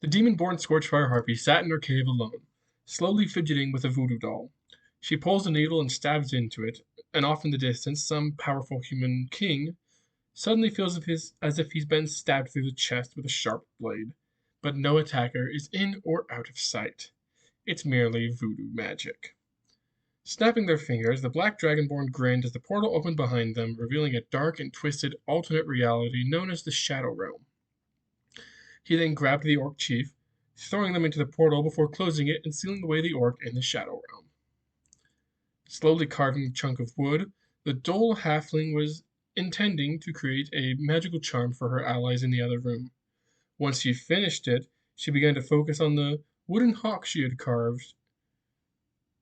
The demon-born Scorchfire Harpy sat in her cave alone, slowly fidgeting with a voodoo doll. She pulls a needle and stabs into it, and off in the distance some powerful human king suddenly feels as if he's been stabbed through the chest with a sharp blade. But no attacker is in or out of sight. It's merely voodoo magic. Snapping their fingers, the black dragonborn grinned as the portal opened behind them, revealing a dark and twisted alternate reality known as the Shadow Realm. He then grabbed the orc chief, throwing them into the portal before closing it and sealing away the orc in the Shadow Realm. Slowly carving a chunk of wood, the dull halfling was intending to create a magical charm for her allies in the other room. Once she finished it, she began to focus on the wooden hawk she had carved.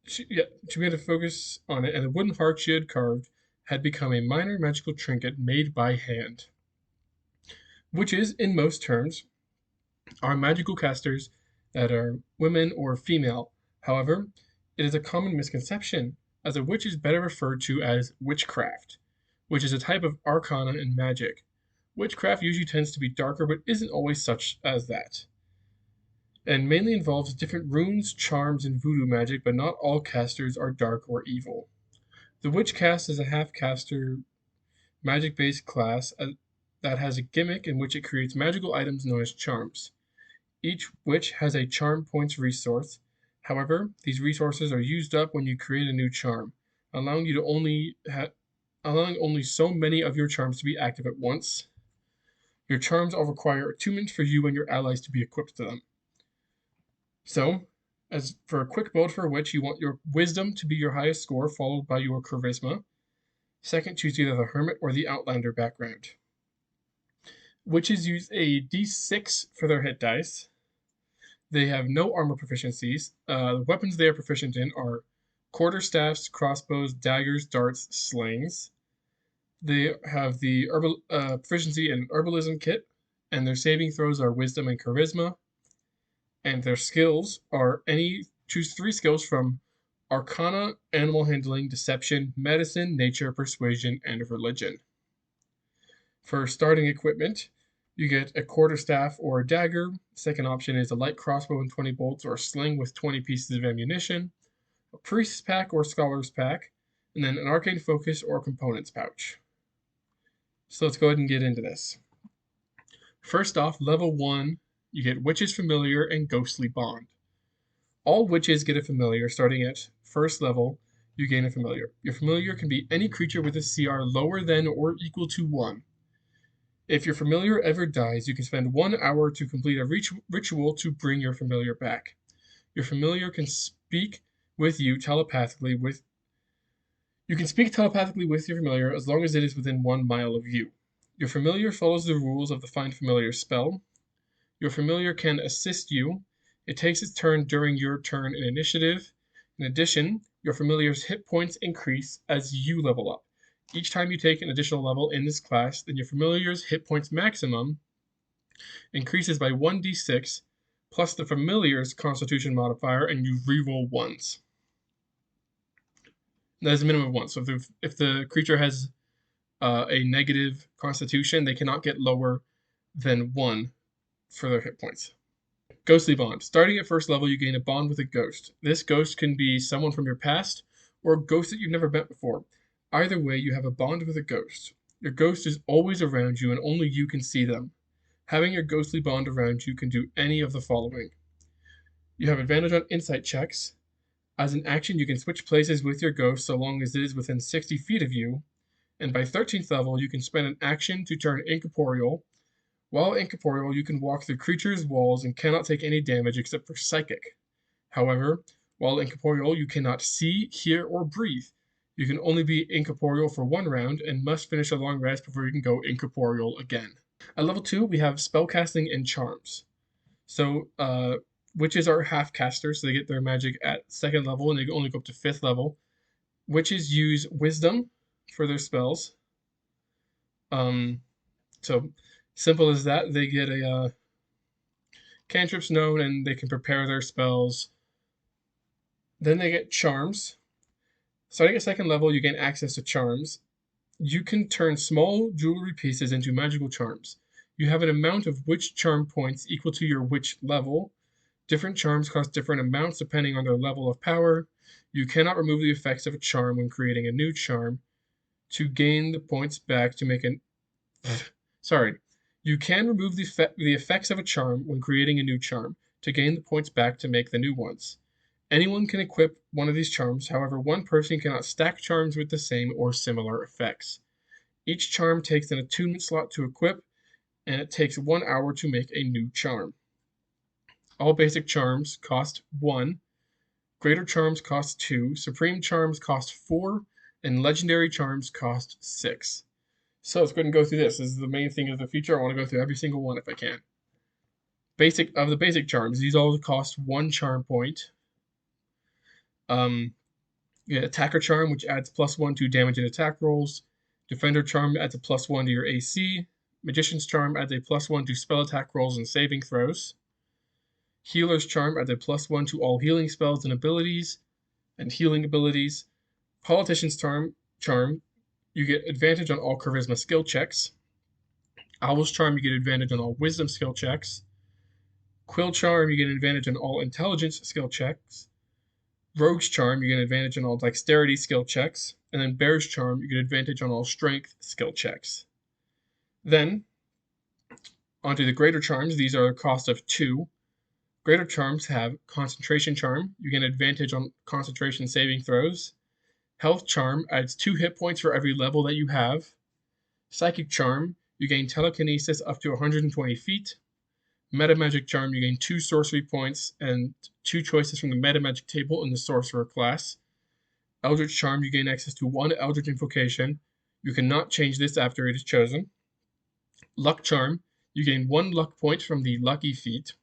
She began to focus on it, and the wooden hawk she had carved had become a minor magical trinket made by hand. Witches, in most terms, are magical casters that are women or female. However, it is a common misconception, as a witch is better referred to as witchcraft, which is a type of arcana in magic. Witchcraft usually tends to be darker, but isn't always such as that, and mainly involves different runes, charms, and voodoo magic, but not all casters are dark or evil. The witch cast is a half-caster magic-based class that has a gimmick in which it creates magical items known as charms. Each witch has a charm points resource. However, these resources are used up when you create a new charm, allowing you to allowing only so many of your charms to be active at once. Your charms all require attunement for you and your allies to be equipped to them. So, as for a quick build for a witch, you want your wisdom to be your highest score, followed by your charisma. Second, choose either the hermit or the outlander background. Witches use a d6 for their hit dice. They have no armor proficiencies. The weapons they are proficient in are quarterstaffs, crossbows, daggers, darts, slings. They have the proficiency in herbalism kit, and their saving throws are wisdom and charisma. And their skills are choose 3 skills from arcana, animal handling, deception, medicine, nature, persuasion, and religion. For starting equipment, you get a quarterstaff or a dagger. Second option is a light crossbow and 20 bolts, or a sling with 20 pieces of ammunition, a priest's pack or scholar's pack, and then an arcane focus or components pouch. So let's go ahead and get into this. First off, level 1, you get Witch's Familiar and Ghostly Bond. All witches get a familiar. Starting at first level, you gain a familiar. Your familiar can be any creature with a CR lower than or equal to 1. If your familiar ever dies, you can spend 1 hour to complete a ritual to bring your familiar back. Your familiar can speak with you telepathically You can speak telepathically with your familiar as long as it is within 1 mile of you. Your familiar follows the rules of the Find Familiar spell. Your familiar can assist you. It takes its turn during your turn in initiative. In addition, your familiar's hit points increase as you level up. Each time you take an additional level in this class, then your familiar's hit points maximum increases by 1d6 plus the familiar's constitution modifier, and you reroll ones. That is a minimum of 1. So if the creature has a negative constitution, they cannot get lower than 1 for their hit points. Ghostly Bond. Starting at first level, you gain a bond with a ghost. This ghost can be someone from your past or a ghost that you've never met before. Either way, you have a bond with a ghost. Your ghost is always around you and only you can see them. Having your ghostly bond around you can do any of the following. You have advantage on insight checks. As an action, you can switch places with your ghost so long as it is within 60 feet of you. And by 13th level, you can spend an action to turn incorporeal. While incorporeal, you can walk through creatures' walls and cannot take any damage except for psychic. However, while incorporeal, you cannot see, hear, or breathe. You can only be incorporeal for 1 round and must finish a long rest before you can go incorporeal again. At level 2, we have spellcasting and charms. So, witches are half casters, so they get their magic at 2nd level and they only go up to 5th level. Witches use wisdom for their spells. So simple as that. They get a cantrips known and they can prepare their spells. Then they get charms. Starting at 2nd level, you gain access to charms. You can turn small jewelry pieces into magical charms. You have an amount of witch charm points equal to your witch level. Different charms cost different amounts depending on their level of power. You cannot remove the effects of a charm when creating a new charm. To gain the points back to make an... Sorry. You can remove the effects of a charm when creating a new charm to gain the points back to make the new ones. Anyone can equip one of these charms, however, one person cannot stack charms with the same or similar effects. Each charm takes an attunement slot to equip, and it takes 1 hour to make a new charm. All basic charms cost 1, greater charms cost 2, supreme charms cost 4, and legendary charms cost 6. So let's go ahead and go through this. This is the main thing of the feature. I want to go through every single one if I can. The basic charms, these all cost 1 charm point. You get Attacker Charm, which adds +1 to damage and attack rolls. Defender Charm adds a +1 to your AC. Magician's Charm adds a +1 to spell attack rolls and saving throws. Healer's Charm adds a +1 to all healing spells and abilities, and healing abilities. Politician's Charm, you get advantage on all charisma skill checks. Owl's Charm, you get advantage on all wisdom skill checks. Quill Charm, you get advantage on all intelligence skill checks. Rogue's Charm, you get advantage on all dexterity skill checks. And then Bear's Charm, you get advantage on all strength skill checks. Then, onto the Greater Charms. These are a cost of 2. Greater Charms have Concentration Charm. You get advantage on concentration saving throws. Health Charm adds 2 hit points for every level that you have. Psychic Charm, you gain telekinesis up to 120 feet. Meta Magic Charm, you gain 2 sorcery points and 2 choices from the Meta Magic table in the Sorcerer class. Eldritch Charm, you gain access to 1 Eldritch Invocation. You cannot change this after it is chosen. Luck Charm, you gain 1 luck point from the Lucky feat.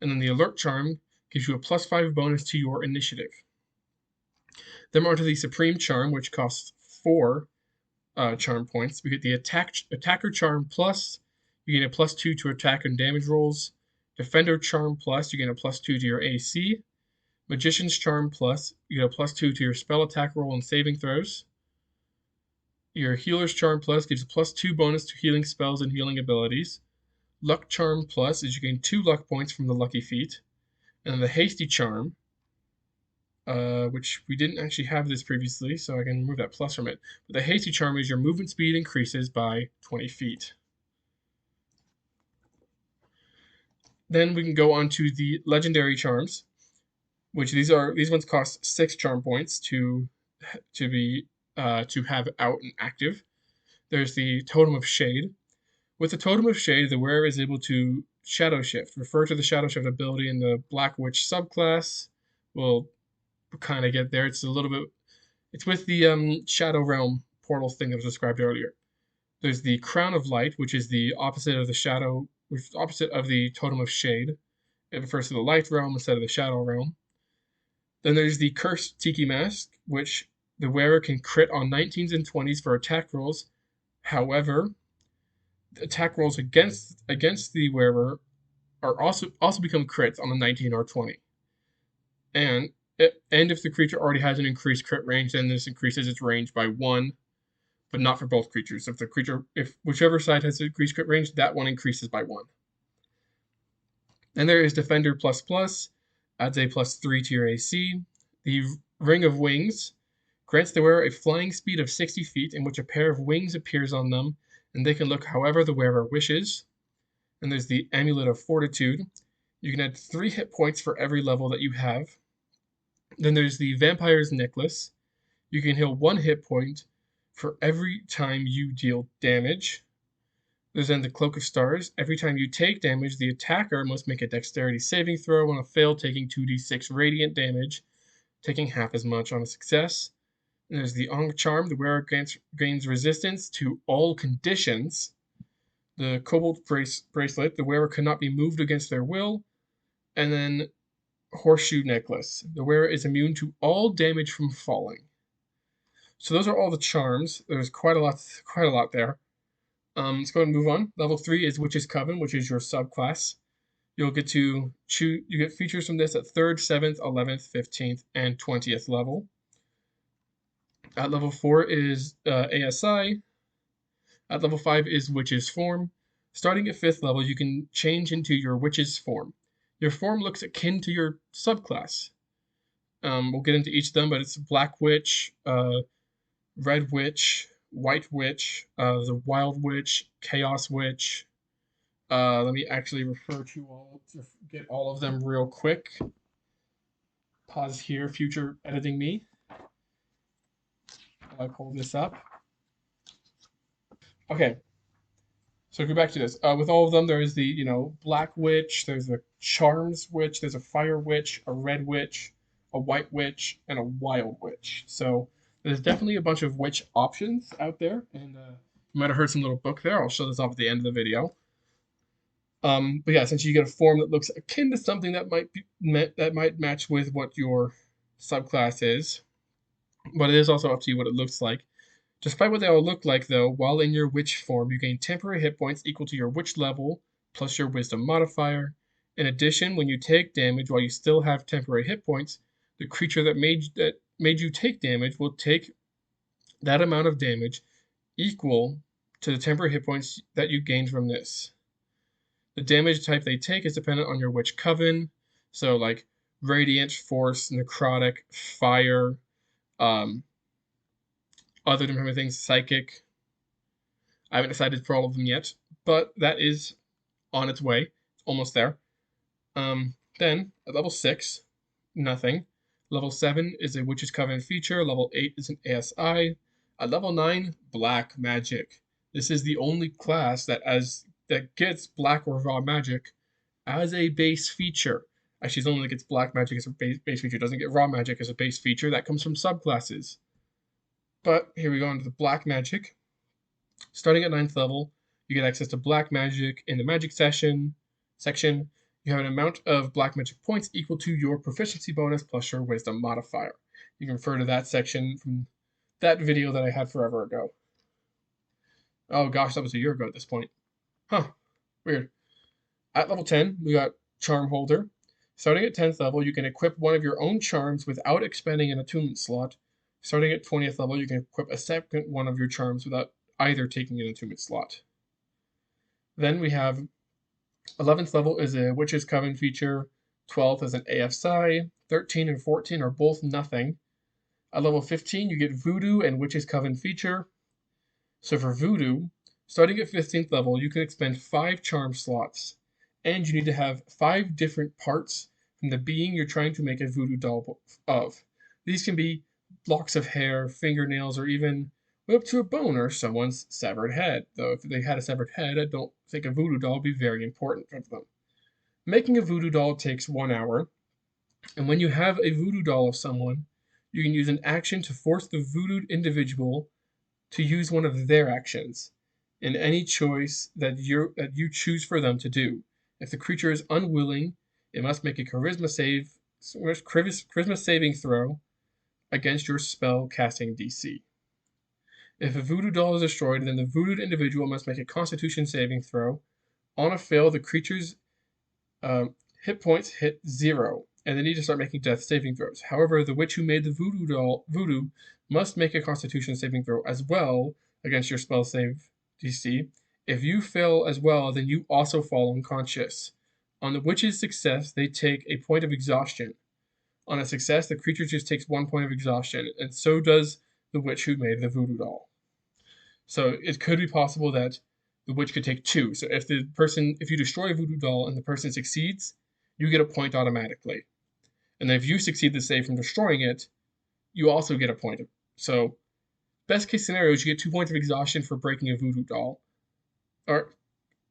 And then the Alert Charm gives you a +5 bonus to your initiative. Then we're on to the Supreme Charm, which costs 4 charm points. We get the Attacker Charm Plus, you gain a +2 to attack and damage rolls. Defender Charm Plus, you gain a +2 to your AC. Magician's Charm Plus, you get a +2 to your spell attack roll and saving throws. Your Healer's Charm Plus gives a +2 bonus to healing spells and healing abilities. Luck Charm Plus is you gain 2 luck points from the Lucky feat. And then the Hasty Charm, which we didn't actually have this previously, so I can remove that plus from it. But the Hasty Charm is your movement speed increases by 20 feet. Then we can go on to the Legendary Charms, which these ones cost 6 charm points to have out and active. There's the Totem of Shade. With the Totem of Shade, the wearer is able to Shadow Shift. Refer to the Shadow Shift ability in the Black Witch subclass. We'll kind of get there. It's with the Shadow Realm portal thing that was described earlier. There's the Crown of Light, which is the opposite of the Totem of Shade. It refers to the Light Realm instead of the Shadow Realm. Then there's the Cursed Tiki Mask, which the wearer can crit on 19s and 20s for attack rolls. However, the attack rolls against the wearer are also become crits on the 19 or 20. And if the creature already has an increased crit range, then this increases its range by 1, but not for both creatures. If whichever side has increased crit range, that one increases by 1. Then there is Defender ++, adds a +3 to your AC. The Ring of Wings grants the wearer a flying speed of 60 feet in which a pair of wings appears on them, and they can look however the wearer wishes. And there's the Amulet of Fortitude. You can add 3 hit points for every level that you have. Then there's the Vampire's Necklace. You can heal 1 hit point for every time you deal damage. There's then the Cloak of Stars. Every time you take damage, the attacker must make a dexterity saving throw on a fail, taking 2d6 radiant damage, taking half as much on a success. And there's the Ankh Charm. The wearer gains resistance to all conditions. The Cobalt Bracelet. The wearer cannot be moved against their will. And then Horseshoe Necklace. The wearer is immune to all damage from falling. So those are all the charms. There's quite a lot there. Let's go ahead and move on. Level 3 is Witch's Coven, which is your subclass. You'll get to choose. You get features from this at 3rd, 7th, 11th, 15th, and 20th level. At level 4 is ASI. At level 5 is Witch's Form. Starting at 5th level, you can change into your witch's form. Your form looks akin to your subclass. We'll get into each of them, but it's Black Witch, Red Witch, White Witch, the Wild Witch, Chaos Witch. Let me actually refer to all to get all of them real quick. Pause here, future editing me. I'll pull this up. Okay, so go back to this. With all of them, there is the Black Witch, there's a Charms Witch, there's a Fire Witch, a Red Witch, a White Witch, and a Wild Witch. So there's definitely a bunch of witch options out there, and you might have heard some little book there. I'll show this off at the end of the video. But yeah, essentially you get a form that looks akin to something that might match with what your subclass is, but it is also up to you what it looks like. Despite what they all look like, though, while in your witch form, you gain temporary hit points equal to your witch level plus your wisdom modifier. In addition, when you take damage while you still have temporary hit points, the creature that made you take damage will take that amount of damage equal to the temporary hit points that you gained from this. The damage type they take is dependent on your witch coven, so like radiant, force, necrotic, fire, other different things, psychic. I haven't decided for all of them yet, but that is on its way. It's almost there. Then at level 6, nothing. Level 7 is a Witch's Coven feature. Level 8 is an ASI. At level 9, Black Magic. This is the only class that gets Black or Raw Magic as a base feature. Actually, it only gets Black Magic as a base feature. It doesn't get Raw Magic as a base feature. That comes from subclasses. But here we go into the Black Magic. Starting at 9th level, you get access to Black Magic in the Magic section. You have an amount of Black Magic points equal to your proficiency bonus plus your wisdom modifier. You can refer to that section from that video that I had forever ago. Oh gosh, that was a year ago at this point. Huh, weird. At level 10, we got Charm Holder. Starting at 10th level, you can equip one of your own charms without expending an attunement slot. Starting at 20th level, you can equip a second one of your charms without either taking an attunement slot. Then we have 11th level is a Witch's Coven feature, 12th is an AFSI, 13 and 14 are both nothing. At level 15, you get Voodoo and Witch's Coven feature. So for Voodoo, starting at 15th level, you can expend 5 charm slots, and you need to have 5 different parts from the being you're trying to make a voodoo doll of. These can be locks of hair, fingernails, or even up to a bone or someone's severed head. Though if they had a severed head, I don't think a voodoo doll would be very important for them. Making a voodoo doll takes 1 hour, and when you have a voodoo doll of someone, you can use an action to force the voodooed individual to use one of their actions in any choice that you choose for them to do. If the creature is unwilling, it must make a charisma saving throw against your spell casting DC. If a voodoo doll is destroyed, then the voodooed individual must make a constitution saving throw. On a fail, the creature's hit points hit 0, and they need to start making death saving throws. However, the witch who made the voodoo must make a constitution saving throw as well against your spell save DC. If you fail as well, then you also fall unconscious. On the witch's success, they take a point of exhaustion. On a success, the creature just takes 1 point of exhaustion, and so does the witch who made the voodoo doll. So it could be possible that the witch could take 2. So if you destroy a voodoo doll and the person succeeds, you get a point automatically. And then if you succeed the save from destroying it, you also get a point. So best case scenario is you get 2 points of exhaustion for breaking a voodoo doll. Or,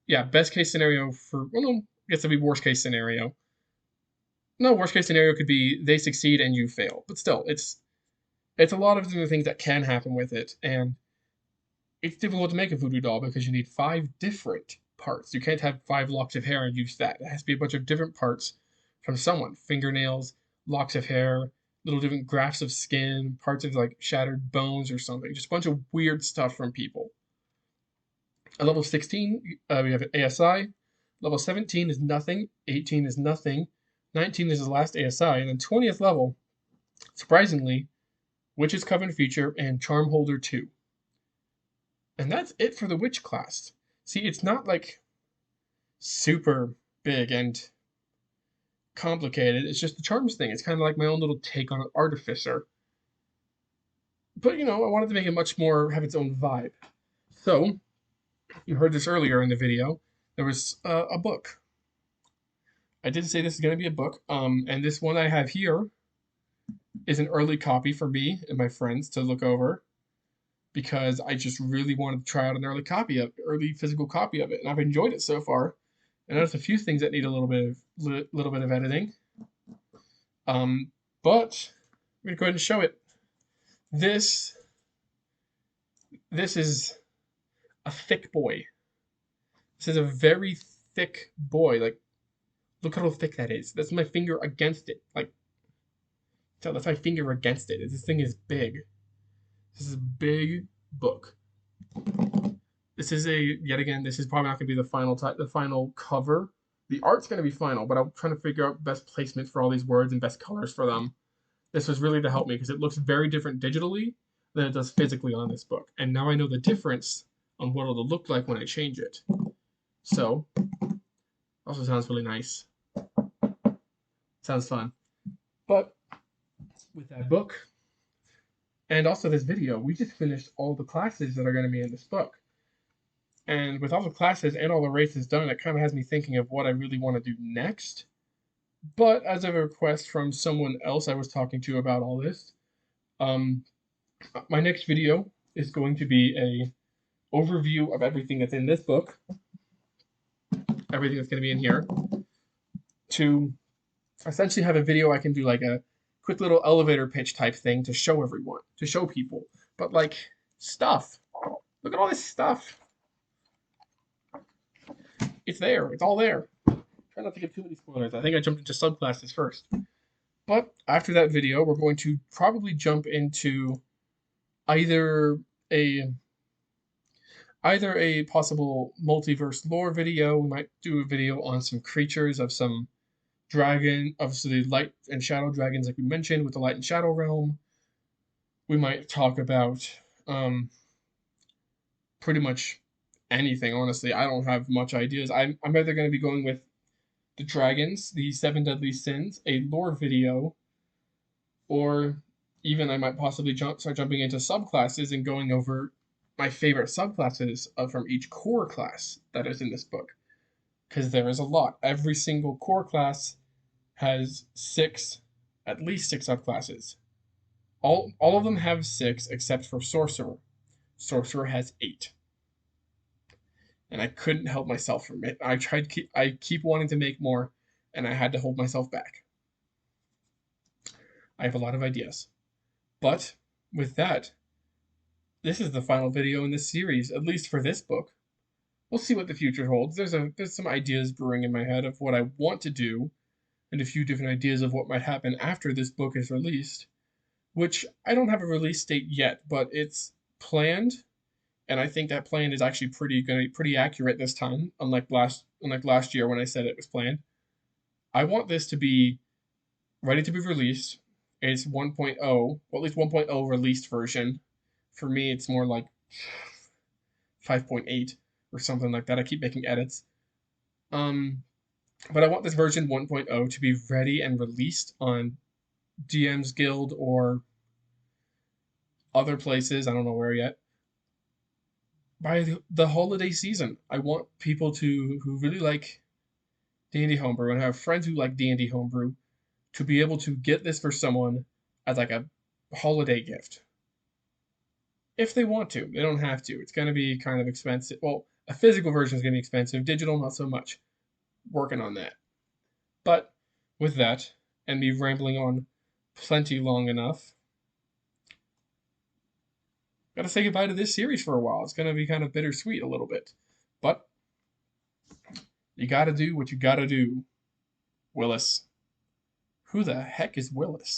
yeah, best case scenario for, well, no, I guess that'd be worst case scenario. No, worst case scenario could be they succeed and you fail. But still, it's a lot of different things that can happen with it. And it's difficult to make a voodoo doll because you need 5 different parts. You can't have 5 locks of hair and use that. It has to be a bunch of different parts from someone. Fingernails, locks of hair, little different grafts of skin, parts of like shattered bones or something. Just a bunch of weird stuff from people. At level 16, we have an ASI. Level 17 is nothing. 18 is nothing. 19 is the last ASI. And then 20th level, surprisingly, Witch's Coven feature and Charm Holder 2. And that's it for the Witch class. See, it's not like super big and complicated. It's just the charms thing. It's kind of like my own little take on an artificer. But you know, I wanted to make it much more have its own vibe. So you heard this earlier in the video. There was a book. I did say this is going to be a book. And this one I have here is an early copy for me and my friends to look over because I just really wanted to try out an early physical copy of it, and I've enjoyed it so far. And there's a few things that need a little bit of editing. But I'm gonna go ahead and show it. This this is a thick boy. This is a very thick boy. Like, look how thick that is. That's my finger against it. Like, so that's my finger against it. This thing is big. This is a big book. This is yet again, this is probably not going to be the final cover. The art's going to be final, but I'm trying to figure out best placement for all these words and best colors for them. This was really to help me because it looks very different digitally than it does physically on this book. And now I know the difference on what it'll look like when I change it. So, also sounds really nice. Sounds fun. But with that book, and also this video, we just finished all the classes that are going to be in this book. And with all the classes and all the races done, it kind of has me thinking of what I really want to do next. But as of a request from someone else I was talking to about all this, my next video is going to be a overview of everything that's in this book, everything that's going to be in here, to essentially have a video I can do like a quick little elevator pitch type thing to show everyone, to show people. But like, stuff. Look at all this stuff. It's there. It's all there. Try not to give too many spoilers. I think I jumped into subclasses first. But after that video, we're going to probably jump into either a possible multiverse lore video. We might do a video on some creatures of some dragon, obviously light and shadow dragons like we mentioned with the light and shadow realm. We might talk about pretty much anything, honestly. I don't have much ideas. I'm either going to be going with the dragons, the 7 deadly sins, a lore video, or even I might possibly start jumping into subclasses and going over my favorite subclasses from each core class that is in this book, because there is a lot. Every single core class has at least six subclasses. All of them have 6 except for sorcerer. Sorcerer has 8. And I couldn't help myself from it. I keep wanting to make more, and I had to hold myself back. I have a lot of ideas. But with that, this is the final video in this series, at least for this book. We'll see what the future holds. There's some ideas brewing in my head of what I want to do, and a few different ideas of what might happen after this book is released, which I don't have a release date yet, but it's planned. And I think that plan is actually pretty accurate this time, unlike last year when I said it was planned. I want this to be ready to be released. It's 1.0, well, at least 1.0 released version. For me, it's more like 5.8 or something like that. I keep making edits. But I want this version 1.0 to be ready and released on DM's Guild or other places. I don't know where yet. By the holiday season. I want people who really like D&D Homebrew and have friends who like D&D Homebrew to be able to get this for someone as like a holiday gift. If they want to. They don't have to. It's going to be kind of expensive. Well, a physical version is going to be expensive. Digital, not so much. Working on that. But with that, and me rambling on plenty long enough, gotta say goodbye to this series for a while. It's gonna be kind of bittersweet a little bit. But you gotta do what you gotta do. Willis. Who the heck is Willis?